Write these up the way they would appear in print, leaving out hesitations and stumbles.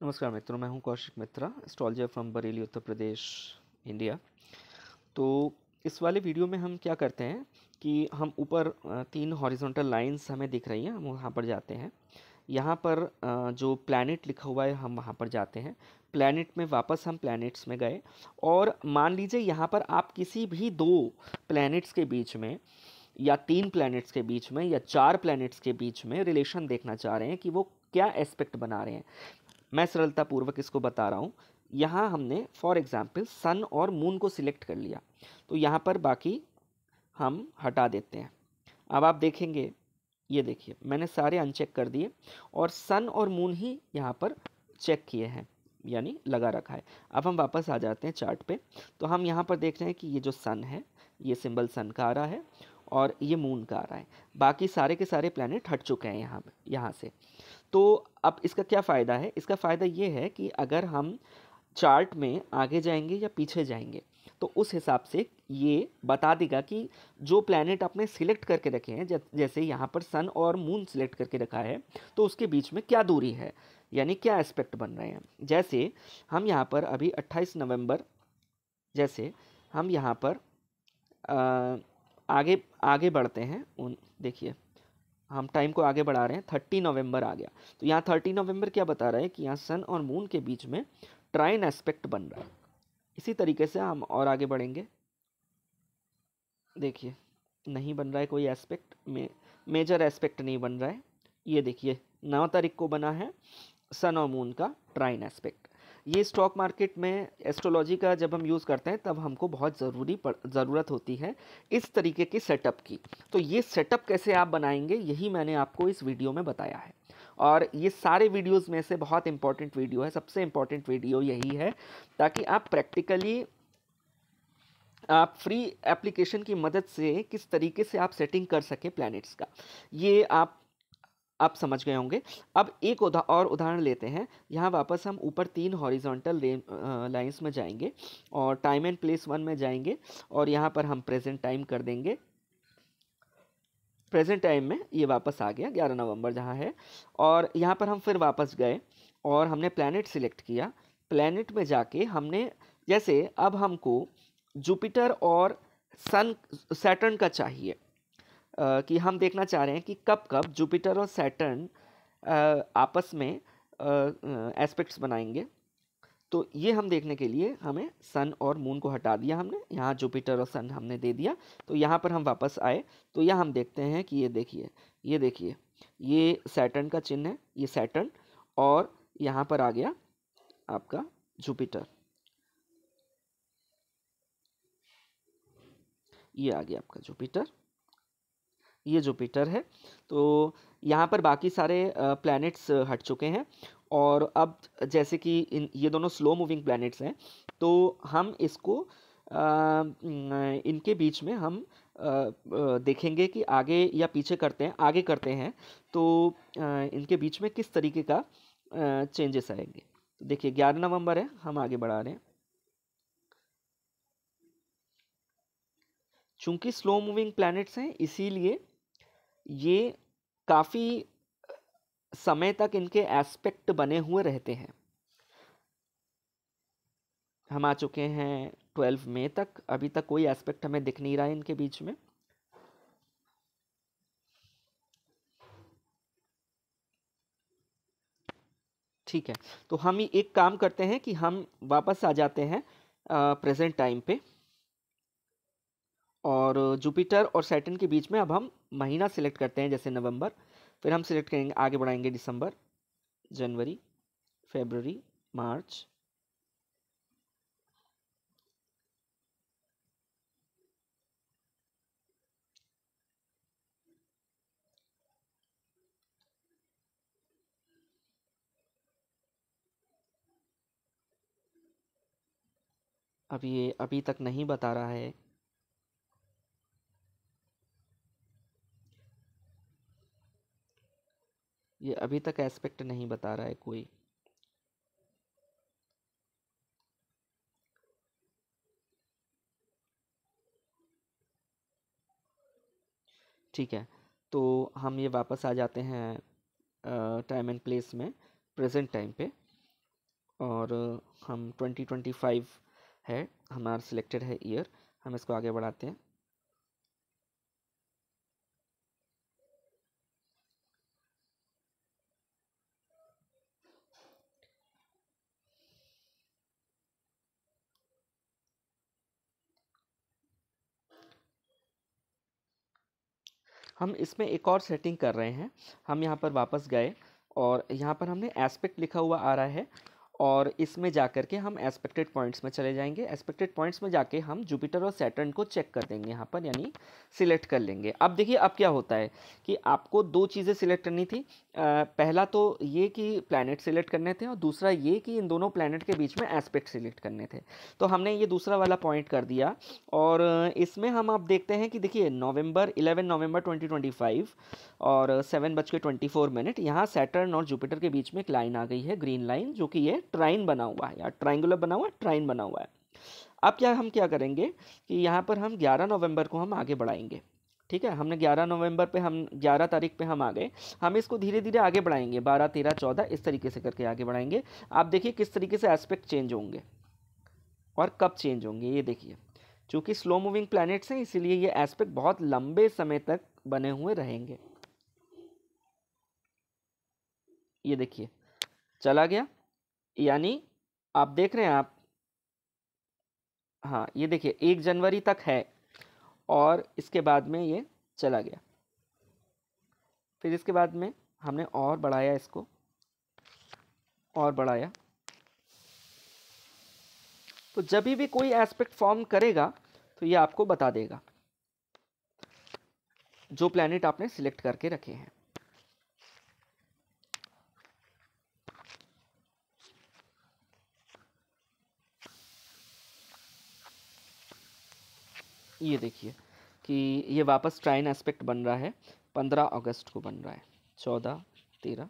नमस्कार मित्रों, मैं हूं Kaushik Mitra, astrologer from Bareilly, Uttar Pradesh, India. तो इस वाले वीडियो में हम क्या करते हैं कि हम ऊपर तीन हॉरिजॉन्टल लाइंस हमें दिख रही हैं, हम वहाँ पर जाते हैं। यहाँ पर जो प्लैनेट लिखा हुआ है हम वहाँ पर जाते हैं। प्लैनेट में वापस हम प्लैनेट्स में गए और मान लीजिए यहाँ पर आप किसी भी दो प्लैनेट्स के बीच में या तीन प्लैनेट्स के बीच में या चार प्लैनेट्स के बीच में रिलेशन देखना चाह रहे हैं कि वो क्या एस्पेक्ट बना रहे हैं। मैं सरलता पूर्वक इसको बता रहा हूँ। यहाँ हमने फॉर एग्जाम्पल सन और मून को सिलेक्ट कर लिया, तो यहाँ पर बाकी हम हटा देते हैं। अब आप देखेंगे, ये देखिए मैंने सारे अनचेक कर दिए और सन और मून ही यहाँ पर चेक किए हैं, यानी लगा रखा है। अब हम वापस आ जाते हैं चार्ट पे, तो हम यहाँ पर देख रहे हैं कि ये जो सन है, ये सिंबल सन का आ रहा है और ये मून का आ रहा है। बाकी सारे के सारे प्लैनेट हट चुके हैं यहाँ से। तो अब इसका क्या फ़ायदा है? इसका फ़ायदा ये है कि अगर हम चार्ट में आगे जाएंगे या पीछे जाएंगे तो उस हिसाब से ये बता देगा कि जो प्लैनेट आपने सिलेक्ट करके रखे हैं, जैसे यहाँ पर सन और मून सिलेक्ट करके रखा है, तो उसके बीच में क्या दूरी है, यानी क्या एस्पेक्ट बन रहे हैं। जैसे हम यहाँ पर अभी 28 नवंबर, जैसे हम यहाँ पर आगे आगे बढ़ते हैं। उन देखिए हम टाइम को आगे बढ़ा रहे हैं, 30 नवंबर आ गया। तो यहाँ 30 नवंबर क्या बता रहा है कि यहाँ सन और मून के बीच में ट्राइन एस्पेक्ट बन रहा है। इसी तरीके से हम और आगे बढ़ेंगे। देखिए नहीं बन रहा है कोई एस्पेक्ट में, मेजर एस्पेक्ट नहीं बन रहा है। ये देखिए 9 तारीख को बना है सन और मून का ट्राइन एस्पेक्ट। ये स्टॉक मार्केट में एस्ट्रोलॉजी का जब हम यूज़ करते हैं तब हमको बहुत ज़रूरत होती है इस तरीके के सेटअप की। तो ये सेटअप कैसे आप बनाएंगे, यही मैंने आपको इस वीडियो में बताया है। और ये सारे वीडियोस में से बहुत इंपॉर्टेंट वीडियो है, सबसे इंपॉर्टेंट वीडियो यही है, ताकि आप प्रैक्टिकली आप फ्री एप्लीकेशन की मदद से किस तरीके से आप सेटिंग कर सके प्लैनेट्स का, ये आप समझ गए होंगे। अब एक और उदाहरण लेते हैं। यहाँ वापस हम ऊपर तीन हॉरिजॉन्टल लाइंस में जाएंगे और टाइम एंड प्लेस वन में जाएंगे और यहाँ पर हम प्रेजेंट टाइम कर देंगे। प्रेजेंट टाइम में ये वापस आ गया 11 नवंबर जहाँ है, और यहाँ पर हम फिर वापस गए और हमने प्लैनेट सिलेक्ट किया। प्लैनेट में जाके हमने, जैसे अब हमको जुपिटर और सन सैटर्न का चाहिए, कि हम देखना चाह रहे हैं कि कब कब जुपिटर और सैटर्न आपस में एस्पेक्ट्स बनाएंगे। तो ये हम देखने के लिए हमें सन और मून को हटा दिया हमने, यहाँ जुपिटर और सन हमने दे दिया। तो यहाँ पर हम वापस आए तो यहाँ हम देखते हैं कि ये देखिए ये सैटर्न का चिन्ह है, ये सैटर्न, और यहाँ पर आ गया आपका जुपिटर, ये आ गया आपका जुपिटर, ये जुपिटर है। तो यहाँ पर बाकी सारे प्लैनेट्स हट चुके हैं और अब जैसे कि ये दोनों स्लो मूविंग प्लैनेट्स हैं, तो हम इसको इनके बीच में हम देखेंगे कि आगे या पीछे करते हैं, आगे करते हैं तो इनके बीच में किस तरीके का चेंजेस आएंगे। तो देखिए 11 नवंबर है, हम आगे बढ़ा रहे हैं। चूंकि स्लो मूविंग प्लैनेट्स हैं इसीलिए ये काफ़ी समय तक इनके एस्पेक्ट बने हुए रहते हैं। हम आ चुके हैं 12 मई तक, अभी तक कोई एस्पेक्ट हमें दिख नहीं रहा है इनके बीच में। ठीक है, तो हम एक काम करते हैं कि हम वापस आ जाते हैं प्रेजेंट टाइम पे, और जुपिटर और सैटर्न के बीच में अब हम महीना सिलेक्ट करते हैं, जैसे नवंबर। फिर हम सिलेक्ट करेंगे, आगे बढ़ाएंगे दिसंबर, जनवरी, फरवरी, मार्च, अब ये अभी तक नहीं बता रहा है। ये अभी तक एस्पेक्ट नहीं बता रहा है कोई। ठीक है, तो हम ये वापस आ जाते हैं टाइम एंड प्लेस में, प्रेजेंट टाइम पे, और हम 2025 है हमारा सिलेक्टेड है ईयर, हम इसको आगे बढ़ाते हैं। हम इसमें एक और सेटिंग कर रहे हैं। हम यहाँ पर वापस गए और यहाँ पर हमने एस्पेक्ट लिखा हुआ आ रहा है, और इसमें जाकर के हम एस्पेक्टेड पॉइंट्स में चले जाएंगे। एस्पेक्टेड पॉइंट्स में जाके हम जुपिटर और सैटर्न को चेक कर देंगे यहाँ पर, यानी सिलेक्ट कर लेंगे। अब देखिए अब क्या होता है कि आपको दो चीज़ें सिलेक्ट करनी थी। पहला तो ये कि प्लैनेट सिलेक्ट करने थे, और दूसरा ये कि इन दोनों प्लैनेट के बीच में एस्पेक्ट सिलेक्ट करने थे। तो हमने ये दूसरा वाला पॉइंट कर दिया, और इसमें हम अब देखते हैं कि देखिए 11 नवंबर 2025 और 7:24 यहाँ सैटर्न और जुपिटर के बीच में एक लाइन आ गई है, ग्रीन लाइन, जो कि ये ट्राइन बना हुआ है, या ट्राइंगुलर बना हुआ है, ट्राइन बना हुआ है। अब हम क्या करेंगे कि यहाँ पर हम 11 नवंबर को हम आगे बढ़ाएंगे। ठीक है, हमने 11 नवंबर पे हम 11 तारीख पे हम आ गए। हम इसको धीरे धीरे आगे बढ़ाएंगे, 12, 13, 14 इस तरीके से करके आगे बढ़ाएंगे। आप देखिए किस तरीके से एस्पेक्ट चेंज होंगे और कब चेंज होंगे, ये देखिए। चूँकि स्लो मूविंग प्लैनेट्स हैं, इसीलिए ये एस्पेक्ट बहुत लंबे समय तक बने हुए रहेंगे। ये देखिए चला गया, यानी आप देख रहे हैं आप, हाँ ये देखिए 1 जनवरी तक है, और इसके बाद में ये चला गया। फिर इसके बाद में हमने और बढ़ाया, इसको और बढ़ाया। तो जब भी कोई एस्पेक्ट फॉर्म करेगा तो ये आपको बता देगा, जो प्लैनेट आपने सिलेक्ट करके रखे हैं। ये देखिए कि ये वापस ट्राइन एस्पेक्ट बन रहा है, 15 अगस्त को बन रहा है, 14, 13,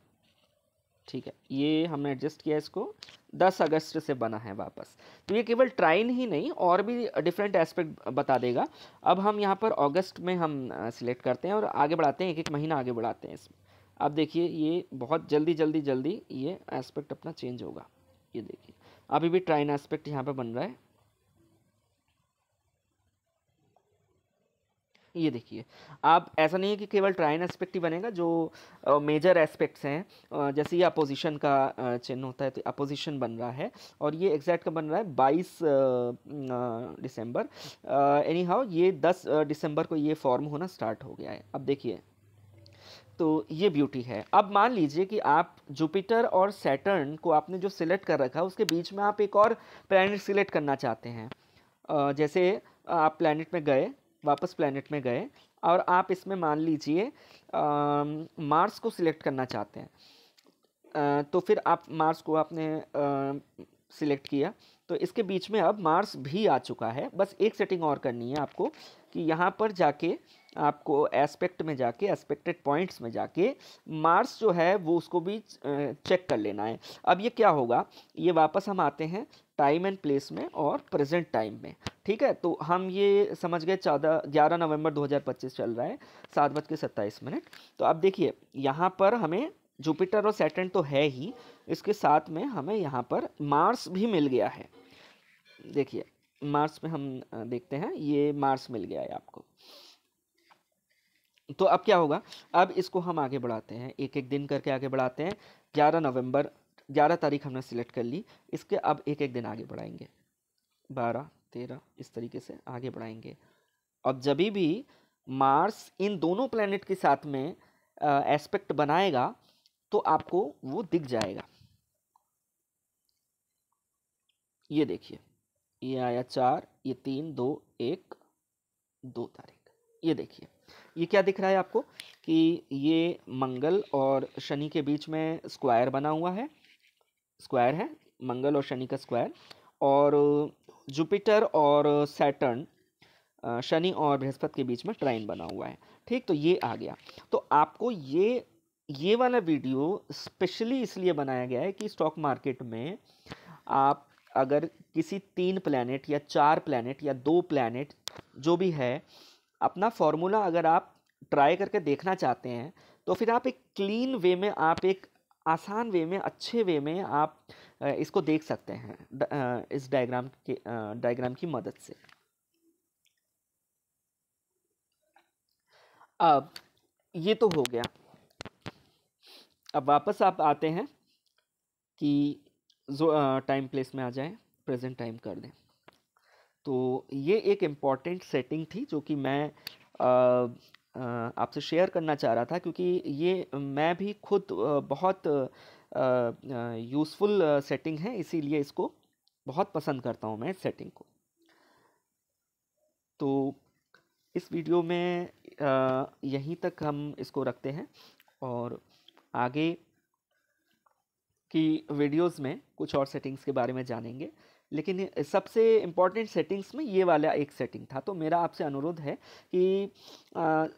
ठीक है। ये हमने एडजस्ट किया, इसको 10 अगस्त से बना है वापस। तो ये केवल ट्राइन ही नहीं, और भी डिफरेंट एस्पेक्ट बता देगा। अब हम यहाँ पर अगस्त में हम सिलेक्ट करते हैं और आगे बढ़ाते हैं, एक एक महीना आगे बढ़ाते हैं इसमें। अब देखिए ये बहुत जल्दी जल्दी जल्दी ये एस्पेक्ट अपना चेंज होगा। ये देखिए अभी भी ट्राइन एस्पेक्ट यहाँ पर बन रहा है। ये देखिए, आप ऐसा नहीं है कि केवल ट्राइन एस्पेक्ट ही बनेगा, जो मेजर एस्पेक्ट्स हैं, जैसे ये अपोजिशन का चिन्ह होता है, तो अपोजिशन बन रहा है। और ये एग्जैक्ट कब बन रहा है, 22 दिसंबर। एनी हाउ ये 10 दिसंबर को ये फॉर्म होना स्टार्ट हो गया है। अब देखिए, तो ये ब्यूटी है। अब मान लीजिए कि आप जुपिटर और सैटर्न को आपने जो सिलेक्ट कर रखा है, उसके बीच में आप एक और प्लैनेट सिलेक्ट करना चाहते हैं। जैसे आप प्लैनेट में गए, वापस प्लैनेट में गए, और आप इसमें मान लीजिए मार्स को सिलेक्ट करना चाहते हैं। तो फिर आप मार्स को आपने सिलेक्ट किया, तो इसके बीच में अब मार्स भी आ चुका है। बस एक सेटिंग और करनी है आपको, कि यहाँ पर जाके आपको एस्पेक्ट में जाके, एस्पेक्टेड पॉइंट्स में जाके मार्स जो है वो उसको भी चेक कर लेना है। अब ये क्या होगा, ये वापस हम आते हैं टाइम एंड प्लेस में और प्रेजेंट टाइम में। ठीक है, तो हम ये समझ गए 11 नवंबर 2025 चल रहा है, 7:27। तो अब देखिए यहाँ पर हमें जुपिटर और सैटर्न तो है ही, इसके साथ में हमें यहाँ पर मार्स भी मिल गया है। देखिए मार्स में हम देखते हैं, ये मार्स मिल गया है आपको। तो अब क्या होगा, अब इसको हम आगे बढ़ाते हैं, एक एक दिन करके आगे बढ़ाते हैं। 11 नवंबर, 11 तारीख हमने सिलेक्ट कर ली, इसके अब एक एक दिन आगे बढ़ाएंगे, 12, 13 इस तरीके से आगे बढ़ाएंगे। अब जब भी मार्स इन दोनों प्लैनेट के साथ में एस्पेक्ट बनाएगा, तो आपको वो दिख जाएगा। ये देखिए, ये आया 4, ये 3, 2, 1, 2 तारीख। ये देखिए ये क्या दिख रहा है आपको, कि ये मंगल और शनि के बीच में स्क्वायर बना हुआ है, स्क्वायर है मंगल और शनि का स्क्वायर। और जुपिटर और सैटर्न, शनि और बृहस्पति के बीच में ट्राइन बना हुआ है। ठीक, तो ये आ गया। तो आपको ये वाला वीडियो स्पेशली इसलिए बनाया गया है कि स्टॉक मार्केट में आप अगर किसी 3 प्लैनेट या 4 प्लैनेट या 2 प्लैनेट जो भी है, अपना फॉर्मूला अगर आप ट्राई करके देखना चाहते हैं, तो फिर आप एक क्लीन वे में आप एक आसान वे में, अच्छे वे में आप इसको देख सकते हैं इस डायग्राम की मदद से। अब ये तो हो गया। अब वापस आप आते हैं कि जो टाइम प्लेस में आ जाएं, प्रेजेंट टाइम कर दें। तो ये एक इम्पॉर्टेंट सेटिंग थी जो कि मैं आपसे शेयर करना चाह रहा था, क्योंकि ये मैं भी खुद बहुत यूज़फुल सेटिंग है, इसीलिए इसको बहुत पसंद करता हूँ मैं इस सेटिंग को। तो इस वीडियो में यहीं तक हम इसको रखते हैं, और आगे की वीडियोस में कुछ और सेटिंग्स के बारे में जानेंगे। लेकिन सबसे इम्पॉर्टेंट सेटिंग्स में ये वाला एक सेटिंग था। तो मेरा आपसे अनुरोध है कि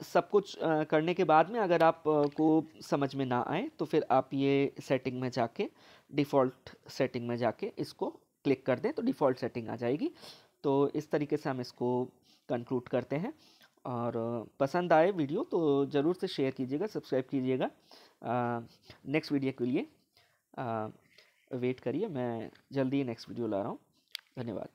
सब कुछ करने के बाद में अगर आप को समझ में ना आए तो फिर आप ये सेटिंग में जाके, डिफ़ॉल्ट सेटिंग में जाके इसको क्लिक कर दें तो डिफ़ॉल्ट सेटिंग आ जाएगी। तो इस तरीके से हम इसको कंक्लूड करते हैं। और पसंद आए वीडियो तो ज़रूर से शेयर कीजिएगा, सब्सक्राइब कीजिएगा। नेक्स्ट वीडियो के लिए वेट करिए, मैं जल्दी ही नेक्स्ट वीडियो ला रहा हूँ। धन्यवाद।